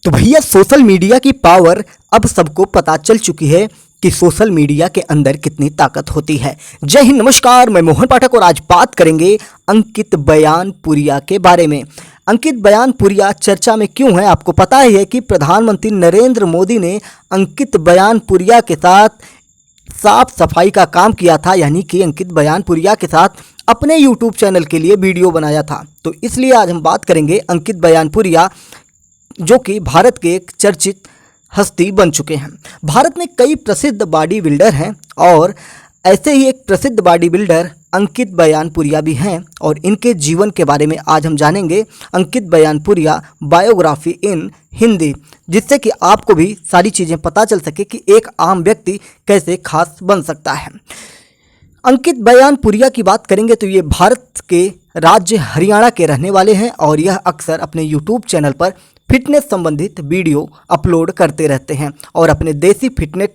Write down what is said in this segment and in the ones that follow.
तो भैया social media की पावर अब सबको पता चल चुकी है कि सोशल मीडिया के अंदर कितनी ताकत होती है। जय हिंद, नमस्कार, मैं मोहन पाठक और आज बात करेंगे अंकित बयानपुरिया के बारे में। अंकित बयानपुरिया चर्चा में क्यों है? आपको पता ही है कि प्रधानमंत्री नरेंद्र मोदी ने अंकित बयानपुरिया के साथ साफ सफाई का काम किया था, यानी कि अंकित बयानपुरिया के साथ अपने यूट्यूब चैनल के लिए वीडियो बनाया था। तो इसलिए आज हम बात करेंगे अंकित बयानपुरिया, जो कि भारत के एक चर्चित हस्ती बन चुके हैं। भारत में कई प्रसिद्ध बॉडी बिल्डर हैं और ऐसे ही एक प्रसिद्ध बॉडी बिल्डर अंकित बयानपुरिया भी हैं और इनके जीवन के बारे में आज हम जानेंगे। अंकित बयानपुरिया बायोग्राफी इन हिंदी, जिससे कि आपको भी सारी चीज़ें पता चल सके कि एक आम व्यक्ति कैसे खास बन सकता है। अंकित बयानपुरिया की बात करेंगे तो ये भारत के राज्य हरियाणा के रहने वाले हैं और यह अक्सर अपने यूट्यूब चैनल पर फिटनेस संबंधित वीडियो अपलोड करते रहते हैं और अपने देसी फिटनेस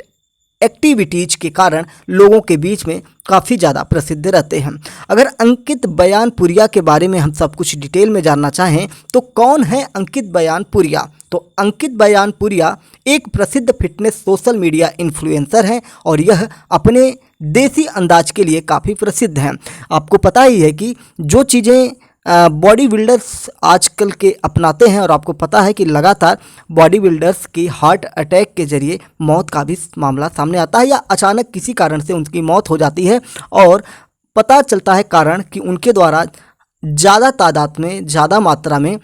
एक्टिविटीज़ के कारण लोगों के बीच में काफ़ी ज़्यादा प्रसिद्ध रहते हैं। अगर अंकित बयानपुरिया के बारे में हम सब कुछ डिटेल में जानना चाहें तो कौन है अंकित बयानपुरिया? तो अंकित बयानपुरिया एक प्रसिद्ध फिटनेस सोशल मीडिया इन्फ्लुएंसर हैं और यह अपने देसी अंदाज के लिए काफ़ी प्रसिद्ध हैं। आपको पता ही है कि जो चीज़ें बॉडी बिल्डर्स आजकल के अपनाते हैं और आपको पता है कि लगातार बॉडी बिल्डर्स की हार्ट अटैक के जरिए मौत का भी मामला सामने आता है या अचानक किसी कारण से उनकी मौत हो जाती है और पता चलता है कारण कि उनके द्वारा ज़्यादा तादाद में, ज़्यादा मात्रा में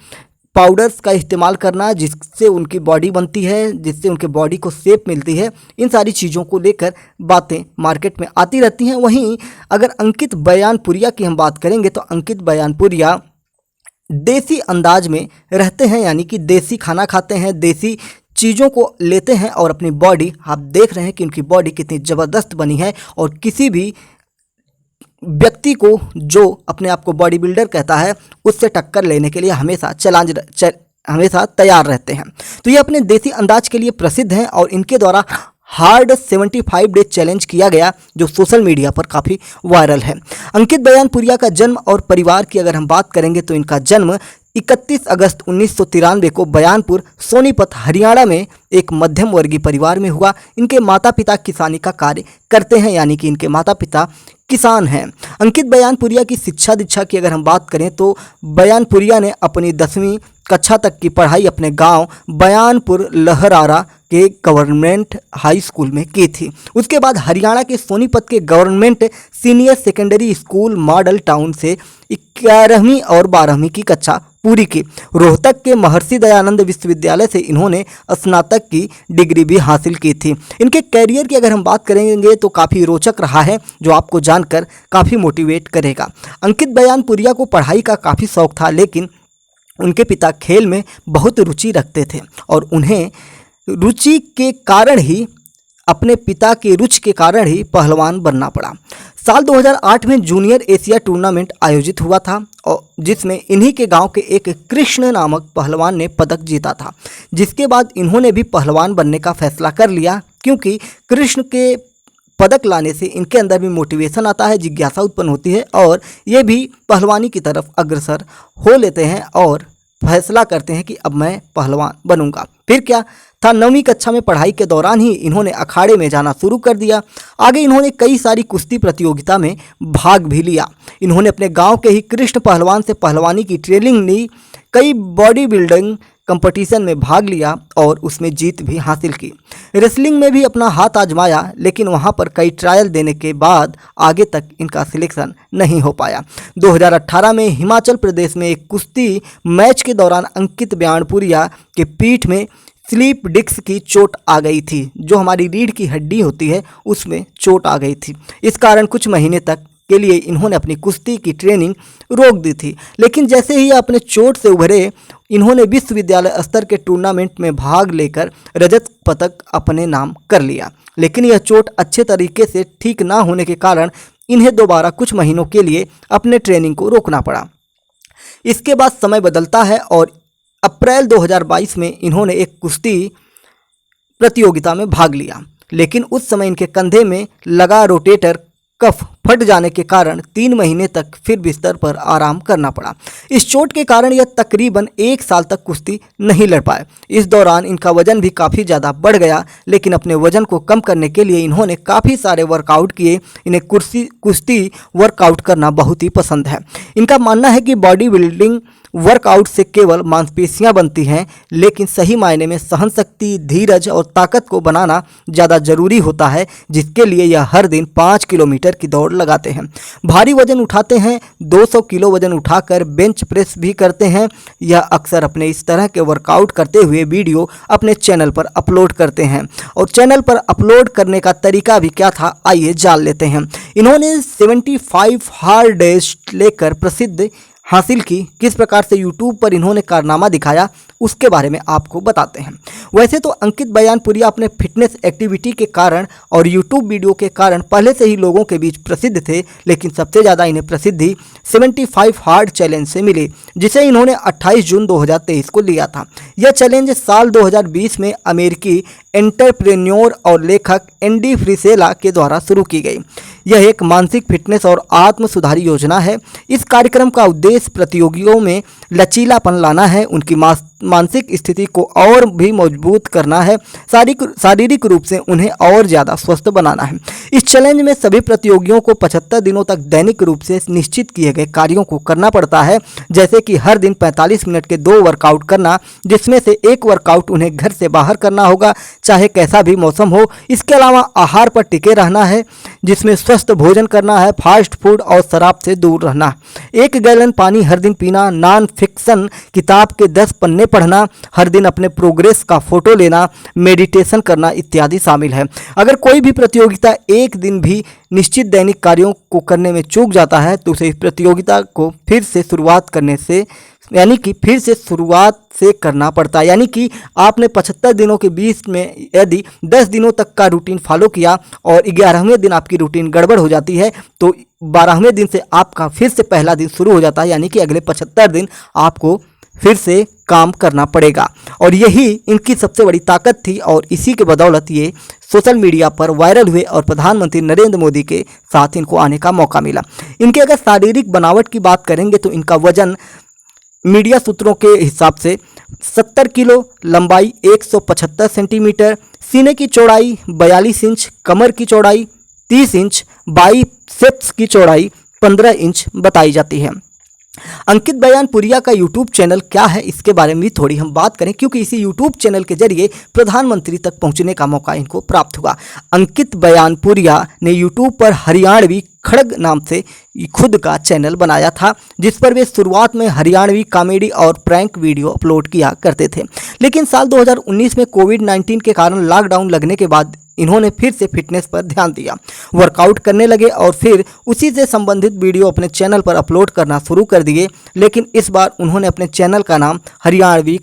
पाउडर्स का इस्तेमाल करना, जिससे उनकी बॉडी बनती है, जिससे उनके बॉडी को शेप मिलती है। इन सारी चीज़ों को लेकर बातें मार्केट में आती रहती हैं। वहीं अगर अंकित बयानपुरिया की हम बात करेंगे तो अंकित बयानपुरिया देसी अंदाज में रहते हैं, यानी कि देसी खाना खाते हैं, देसी चीज़ों को लेते हैं और अपनी बॉडी, आप देख रहे हैं कि उनकी बॉडी कितनी ज़बरदस्त बनी है और किसी भी व्यक्ति को जो अपने आप को बॉडी बिल्डर कहता है उससे टक्कर लेने के लिए हमेशा तैयार रहते हैं। तो ये अपने देसी अंदाज के लिए प्रसिद्ध हैं और इनके द्वारा हार्ड 75 डे चैलेंज किया गया जो सोशल मीडिया पर काफ़ी वायरल है। अंकित बयानपुरिया का जन्म और परिवार की अगर हम बात करेंगे तो इनका जन्म 31 अगस्त 1993 को बयानपुर सोनीपत हरियाणा में एक मध्यम वर्गीय परिवार में हुआ। इनके माता पिता किसानी का कार्य करते हैं, यानी कि इनके माता पिता किसान हैं। अंकित बयानपुरिया की शिक्षा दीक्षा की अगर हम बात करें तो बयानपुरिया ने अपनी 10वीं कक्षा तक की पढ़ाई अपने गांव बयानपुर लहरारा के गवर्नमेंट हाई स्कूल में की थी। उसके बाद हरियाणा के सोनीपत के government senior secondary school model town से 11वीं और 12वीं की कक्षा पूरी की। रोहतक के महर्षि दयानंद विश्वविद्यालय से इन्होंने स्नातक की डिग्री भी हासिल की थी। इनके कैरियर की अगर हम बात करेंगे तो काफ़ी रोचक रहा है, जो आपको जानकर काफ़ी मोटिवेट करेगा। अंकित बयानपुरिया को पढ़ाई का काफ़ी शौक था, लेकिन उनके पिता खेल में बहुत रुचि रखते थे और उन्हें रुचि के कारण ही, अपने पिता की रुचि के कारण ही पहलवान बनना पड़ा। साल 2008 में जूनियर एशिया टूर्नामेंट आयोजित हुआ था और जिसमें इन्हीं के गांव के एक कृष्ण नामक पहलवान ने पदक जीता था, जिसके बाद इन्होंने भी पहलवान बनने का फैसला कर लिया, क्योंकि कृष्ण के पदक लाने से इनके अंदर भी मोटिवेशन आता है, जिज्ञासा उत्पन्न होती है और ये भी पहलवानी की तरफ अग्रसर हो लेते हैं और फैसला करते हैं कि अब मैं पहलवान बनूंगा। फिर क्या था, 9वीं कक्षा में पढ़ाई के दौरान ही इन्होंने अखाड़े में जाना शुरू कर दिया। आगे इन्होंने कई सारी कुश्ती प्रतियोगिता में भाग भी लिया। इन्होंने अपने गांव के ही कृष्ण पहलवान से पहलवानी की ट्रेनिंग ली, कई बॉडी बिल्डिंग कंपटीशन में भाग लिया और उसमें जीत भी हासिल की। रेसलिंग में भी अपना हाथ आजमाया, लेकिन वहां पर कई ट्रायल देने के बाद आगे तक इनका सिलेक्शन नहीं हो पाया। 2018 में हिमाचल प्रदेश में एक कुश्ती मैच के दौरान अंकित बयानपुरिया के पीठ में स्लीप डिस्क की चोट आ गई थी, जो हमारी रीढ़ की हड्डी होती है उसमें चोट आ गई थी। इस कारण कुछ महीने तक के लिए इन्होंने अपनी कुश्ती की ट्रेनिंग रोक दी थी, लेकिन जैसे ही अपने चोट से उभरे इन्होंने विश्वविद्यालय स्तर के टूर्नामेंट में भाग लेकर रजत पदक अपने नाम कर लिया। लेकिन यह चोट अच्छे तरीके से ठीक ना होने के कारण इन्हें दोबारा कुछ महीनों के लिए अपने ट्रेनिंग को रोकना पड़ा। इसके बाद समय बदलता है और अप्रैल 2022 में इन्होंने एक कुश्ती प्रतियोगिता में भाग लिया, लेकिन उस समय इनके कंधे में लगा रोटेटर कफ फट जाने के कारण 3 महीने तक फिर बिस्तर पर आराम करना पड़ा। इस चोट के कारण यह तकरीबन 1 साल तक कुश्ती नहीं लड़ पाए। इस दौरान इनका वजन भी काफ़ी ज़्यादा बढ़ गया, लेकिन अपने वजन को कम करने के लिए इन्होंने काफ़ी सारे वर्कआउट किए। इन्हें कुश्ती वर्कआउट करना बहुत ही पसंद है। इनका मानना है कि बॉडी बिल्डिंग वर्कआउट से केवल मांसपेशियां बनती हैं, लेकिन सही मायने में सहनशक्ति, धीरज और ताकत को बनाना ज़्यादा जरूरी होता है, जिसके लिए यह हर दिन 5 किलोमीटर की दौड़ लगाते हैं। भारी वजन उठाते हैं, 200 किलो वजन उठाकर बेंच प्रेस भी करते हैं। यह अक्सर अपने इस तरह के वर्कआउट करते हुए वीडियो अपने चैनल पर अपलोड करते हैं, और चैनल पर अपलोड करने का तरीका भी क्या था, आइए जान लेते हैं। इन्होंने 75 हार्ड डेज लेकर प्रसिद्ध हासिल की। किस प्रकार से यूट्यूब पर इन्होंने कारनामा दिखाया, उसके बारे में आपको बताते हैं। वैसे तो अंकित बयानपुरिया अपने फिटनेस एक्टिविटी के कारण और यूट्यूब वीडियो के कारण पहले से ही लोगों के बीच प्रसिद्ध थे, लेकिन सबसे ज़्यादा इन्हें प्रसिद्धि 75 हार्ड चैलेंज से मिली, जिसे इन्होंने 28 जून 2023 को लिया था। यह चैलेंज साल 2020 में अमेरिकी एंटरप्रेन्योर और लेखक एंडी फ्रिसेला के द्वारा शुरू की गई। यह एक मानसिक फिटनेस और आत्म सुधारी योजना है। इस कार्यक्रम का उद्देश्य प्रतियोगियों में लचीलापन लाना है, उनकी मानसिक स्थिति को और भी मजबूत करना है, शारीरिक रूप से उन्हें और ज़्यादा स्वस्थ बनाना है। इस चैलेंज में सभी प्रतियोगियों को 75 दिनों तक दैनिक रूप से निश्चित किए गए कार्यों को करना पड़ता है, जैसे कि हर दिन 45 मिनट के 2 वर्कआउट करना, जिसमें से एक वर्कआउट उन्हें घर से बाहर करना होगा, चाहे कैसा भी मौसम हो। इसके अलावा आहार पर टिके रहना है, जिसमें स्वस्थ भोजन करना है, फास्ट फूड और शराब से दूर रहना, 1 गैलन पानी हर दिन पीना, नॉन फिक्शन किताब के 10 पन्ने पढ़ना, हर दिन अपने प्रोग्रेस का फोटो लेना, मेडिटेशन करना इत्यादि शामिल है। अगर कोई भी प्रतियोगिता एक दिन भी निश्चित दैनिक कार्यों को करने में चूक जाता है, तो उसे इस प्रतियोगिता को फिर से शुरुआत से करना पड़ता है। यानी कि आपने 75 दिनों के बीच में यदि 10 दिनों तक का रूटीन फॉलो किया और 11वें दिन आपकी रूटीन गड़बड़ हो जाती है, तो 12वें दिन से आपका फिर से पहला दिन शुरू हो जाता है। यानी कि अगले 75 दिन आपको फिर से काम करना पड़ेगा, और यही इनकी सबसे बड़ी ताकत थी, और इसी के बदौलत ये सोशल मीडिया पर वायरल हुए और प्रधानमंत्री नरेंद्र मोदी के साथ इनको आने का मौका मिला। इनके अगर शारीरिक बनावट की बात करेंगे तो इनका वजन मीडिया सूत्रों के हिसाब से 70 किलो, लंबाई 175 सेंटीमीटर, सीने की चौड़ाई 42 इंच, कमर की चौड़ाई 30 इंच, बाइसेप्स की चौड़ाई 15 इंच बताई जाती है। अंकित बयानपुरिया का यूट्यूब चैनल क्या है, इसके बारे में भी थोड़ी हम बात करें, क्योंकि इसी यूट्यूब चैनल के जरिए प्रधानमंत्री तक पहुंचने का मौका इनको प्राप्त हुआ। अंकित बयानपुरिया ने यूट्यूब पर हरियाणवी खड़ग नाम से खुद का चैनल बनाया था, जिस पर वे शुरुआत में हरियाणवी कॉमेडी और प्रैंक वीडियो अपलोड किया करते थे। लेकिन साल 2019 में कोविड-19 के कारण लॉकडाउन लगने के बाद इन्होंने फिर से फिटनेस पर ध्यान दिया, वर्कआउट करने लगे और फिर उसी से संबंधित वीडियो अपने चैनल पर अपलोड करना शुरू कर दिए। लेकिन इस बार उन्होंने अपने चैनल का नाम हरियाणवी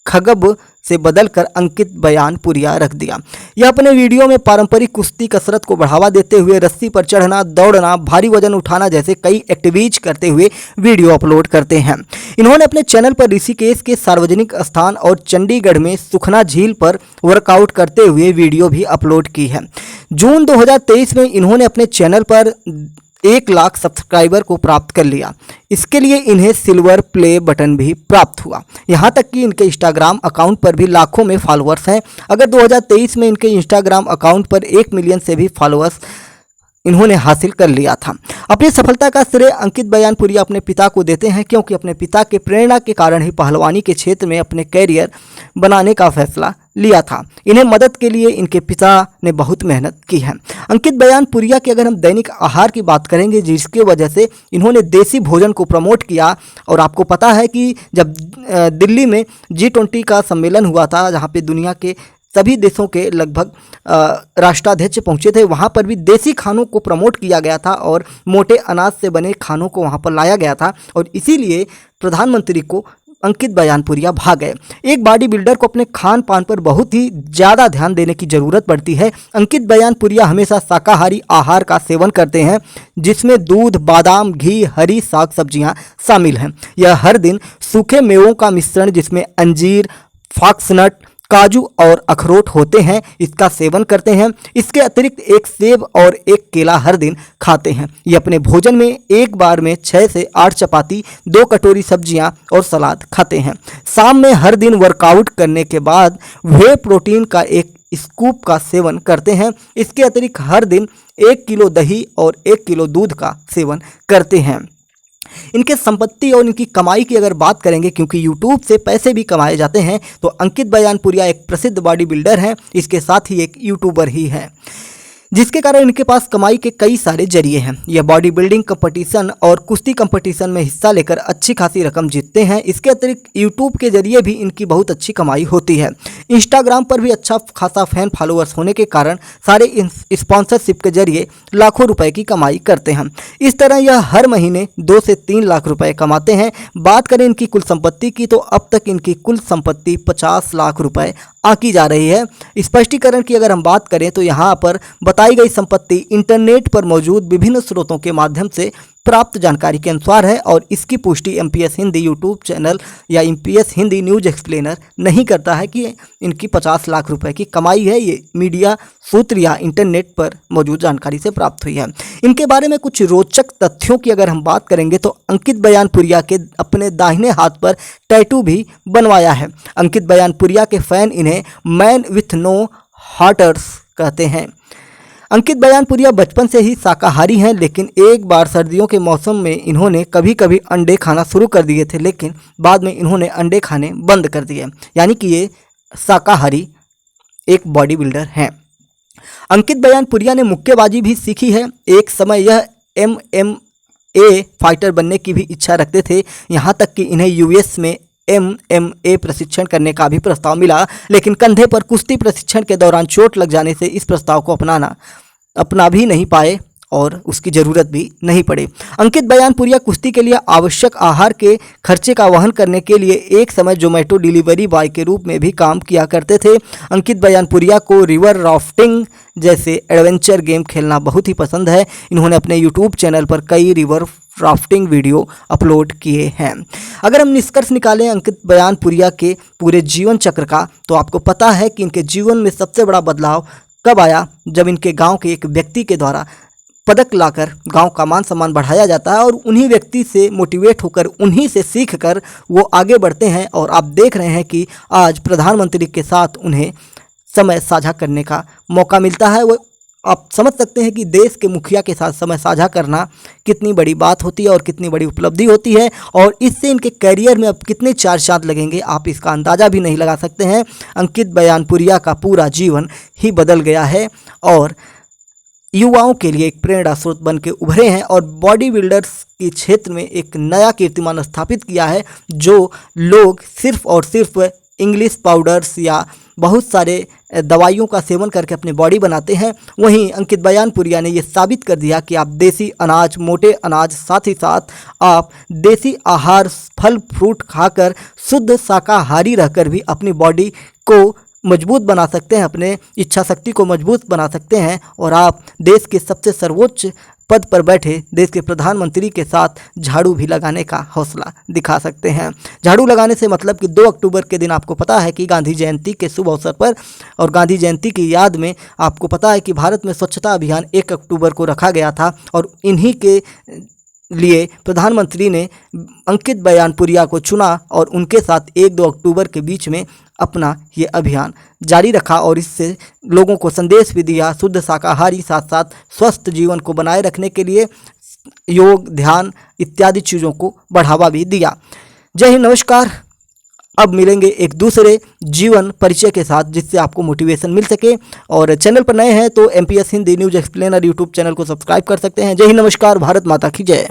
खगब से बदलकर अंकित बयानपुरिया रख दिया। यह अपने वीडियो में पारंपरिक कुश्ती कसरत को बढ़ावा देते हुए रस्सी पर चढ़ना, दौड़ना, भारी वजन उठाना जैसे कई एक्टिविटीज करते हुए वीडियो अपलोड करते हैं। इन्होंने अपने चैनल पर ऋषिकेश के सार्वजनिक स्थान और चंडीगढ़ में सुखना झील पर वर्कआउट करते हुए वीडियो भी अपलोड की है। जून 2023 में इन्होंने अपने चैनल पर 1 लाख सब्सक्राइबर को प्राप्त कर लिया। इसके लिए इन्हें सिल्वर प्ले बटन भी प्राप्त हुआ। यहाँ तक कि इनके इंस्टाग्राम अकाउंट पर भी लाखों में फॉलोअर्स हैं। अगर 2023 में इनके इंस्टाग्राम अकाउंट पर 1 मिलियन से भी फॉलोअर्स इन्होंने हासिल कर लिया था। अपनी सफलता का श्रेय अंकित बयानपुरिया अपने पिता को देते हैं, क्योंकि अपने पिता के प्रेरणा के कारण ही पहलवानी के क्षेत्र में अपने कैरियर बनाने का फैसला लिया था। इन्हें मदद के लिए इनके पिता ने बहुत मेहनत की है। अंकित बयानपुरिया के अगर हम दैनिक आहार की बात करेंगे, जिसके वजह से इन्होंने देसी भोजन को प्रमोट किया, और आपको पता है कि जब दिल्ली में G20 का सम्मेलन हुआ था, जहाँ पे दुनिया के सभी देशों के लगभग राष्ट्राध्यक्ष पहुंचे थे, वहां पर भी देसी खानों को प्रमोट किया गया था और मोटे अनाज से बने खानों को वहां पर लाया गया था, और इसीलिए प्रधानमंत्री को अंकित बयानपुरिया भाग गए। एक बॉडी बिल्डर को अपने खान पान पर बहुत ही ज़्यादा ध्यान देने की ज़रूरत पड़ती है। अंकित बयानपुरिया हमेशा शाकाहारी आहार का सेवन करते हैं, जिसमें दूध, बादाम, घी, हरी साग सब्जियां शामिल हैं। यह हर दिन सूखे मेवों का मिश्रण, जिसमें अंजीर, फॉक्सनट, काजू और अखरोट होते हैं, इसका सेवन करते हैं। इसके अतिरिक्त एक सेब और एक केला हर दिन खाते हैं। ये अपने भोजन में एक बार में 6 से 8 चपाती, 2 कटोरी सब्जियां और सलाद खाते हैं। शाम में हर दिन वर्कआउट करने के बाद वे प्रोटीन का एक स्कूप का सेवन करते हैं। इसके अतिरिक्त हर दिन 1 किलो दही और 1 किलो दूध का सेवन करते हैं। इनके संपत्ति और इनकी कमाई की अगर बात करेंगे, क्योंकि YouTube से पैसे भी कमाए जाते हैं, तो अंकित बयानपुरिया एक प्रसिद्ध बॉडी बिल्डर हैं, इसके साथ ही एक यूट्यूबर ही हैं, जिसके कारण इनके पास कमाई के कई सारे जरिए हैं। यह बॉडी बिल्डिंग कंपटीशन और कुश्ती कंपटीशन में हिस्सा लेकर अच्छी खासी रकम जीतते हैं। इसके अतिरिक्त यूट्यूब के जरिए भी इनकी बहुत अच्छी कमाई होती है। इंस्टाग्राम पर भी अच्छा खासा फैन फॉलोअर्स होने के कारण सारे स्पॉन्सरशिप के जरिए लाखों रुपए की कमाई करते हैं। इस तरह यह हर महीने 2 से 3 लाख रुपए कमाते हैं। बात करें इनकी कुल संपत्ति की, तो अब तक इनकी कुल संपत्ति 50 लाख रुपए आंकी जा रही है। स्पष्टीकरण की अगर हम बात करें तो यहाँ पर बताई गई संपत्ति इंटरनेट पर मौजूद विभिन्न स्रोतों के माध्यम से प्राप्त जानकारी के अनुसार है और इसकी पुष्टि एमपीएस हिंदी यूट्यूब चैनल या एमपीएस हिंदी न्यूज एक्सप्लेनर नहीं करता है कि इनकी 50 लाख रुपए की कमाई है। ये मीडिया सूत्र या इंटरनेट पर मौजूद जानकारी से प्राप्त हुई है। इनके बारे में कुछ रोचक तथ्यों की अगर हम बात करेंगे तो अंकित बयानपुरिया के अपने दाहिने हाथ पर टैटू भी बनवाया है। अंकित बयानपुरिया के फैन इन्हें मैन विथ नो हार्टर्स कहते हैं। अंकित बयानपुरिया बचपन से ही शाकाहारी हैं, लेकिन एक बार सर्दियों के मौसम में इन्होंने कभी कभी अंडे खाना शुरू कर दिए थे, लेकिन बाद में इन्होंने अंडे खाने बंद कर दिए। यानी कि ये शाकाहारी एक बॉडी बिल्डर हैं। अंकित बयानपुरिया ने मुक्केबाजी भी सीखी है। एक समय यह MMA फाइटर बनने की भी इच्छा रखते थे, यहाँ तक कि इन्हें यूएस में MMA प्रशिक्षण करने का भी प्रस्ताव मिला, लेकिन कंधे पर कुश्ती प्रशिक्षण के दौरान चोट लग जाने से इस प्रस्ताव को अपना भी नहीं पाए और उसकी ज़रूरत भी नहीं पड़ी। अंकित बयानपुरिया कुश्ती के लिए आवश्यक आहार के खर्चे का वहन करने के लिए एक समय जोमेटो डिलीवरी बॉय के रूप में भी काम किया करते थे। अंकित बयानपुरिया को रिवर राफ्टिंग जैसे एडवेंचर गेम खेलना बहुत ही पसंद है। इन्होंने अपने यूट्यूब चैनल पर कई रिवर राफ्टिंग वीडियो अपलोड किए हैं। अगर हम निष्कर्ष निकालें अंकित बयानपुरिया के पूरे जीवन चक्र का, तो आपको पता है कि इनके जीवन में सबसे बड़ा बदलाव कब आया, जब इनके गांव के एक व्यक्ति के द्वारा पदक लाकर गांव का मान सम्मान बढ़ाया जाता है और उन्हीं व्यक्ति से मोटिवेट होकर, उन्हीं से सीखकर वो आगे बढ़ते हैं। और आप देख रहे हैं कि आज प्रधानमंत्री के साथ उन्हें समय साझा करने का मौका मिलता है। वो आप समझ सकते हैं कि देश के मुखिया के साथ समय साझा करना कितनी बड़ी बात होती है और कितनी बड़ी उपलब्धि होती है, और इससे इनके करियर में अब कितने 4 चांद लगेंगे आप इसका अंदाज़ा भी नहीं लगा सकते हैं। अंकित बयानपुरिया का पूरा जीवन ही बदल गया है और युवाओं के लिए एक प्रेरणा स्रोत बन के उभरे हैं और बॉडी बिल्डर्स के क्षेत्र में एक नया कीर्तिमान स्थापित किया है। जो लोग सिर्फ और सिर्फ इंग्लिश पाउडर्स या बहुत सारे दवाइयों का सेवन करके अपनी बॉडी बनाते हैं, वहीं अंकित बयानपुरिया ने यह साबित कर दिया कि आप देसी अनाज, मोटे अनाज, साथ ही साथ आप देसी आहार, फल फ्रूट खाकर शुद्ध शाकाहारी रहकर भी अपनी बॉडी को मजबूत बना सकते हैं, अपने इच्छा शक्ति को मजबूत बना सकते हैं और आप देश के सबसे सर्वोच्च पद पर बैठे देश के प्रधानमंत्री के साथ झाड़ू भी लगाने का हौसला दिखा सकते हैं। झाड़ू लगाने से मतलब कि 2 अक्टूबर के दिन आपको पता है कि गांधी जयंती के शुभ अवसर पर और गांधी जयंती की याद में आपको पता है कि भारत में स्वच्छता अभियान 1 अक्टूबर को रखा गया था और इन्हीं के लिए प्रधानमंत्री ने अंकित बयानपुरिया को चुना और उनके साथ 1-2 अक्टूबर के बीच में अपना ये अभियान जारी रखा और इससे लोगों को संदेश भी दिया, शुद्ध शाकाहारी साथ साथ स्वस्थ जीवन को बनाए रखने के लिए योग, ध्यान इत्यादि चीज़ों को बढ़ावा भी दिया। जय हिंद, नमस्कार। अब मिलेंगे एक दूसरे जीवन परिचय के साथ जिससे आपको मोटिवेशन मिल सके, और चैनल पर नए हैं तो MPS Hindi news explainer YouTube channel को सब्सक्राइब कर सकते हैं। जय हिंद, नमस्कार। भारत माता की जय।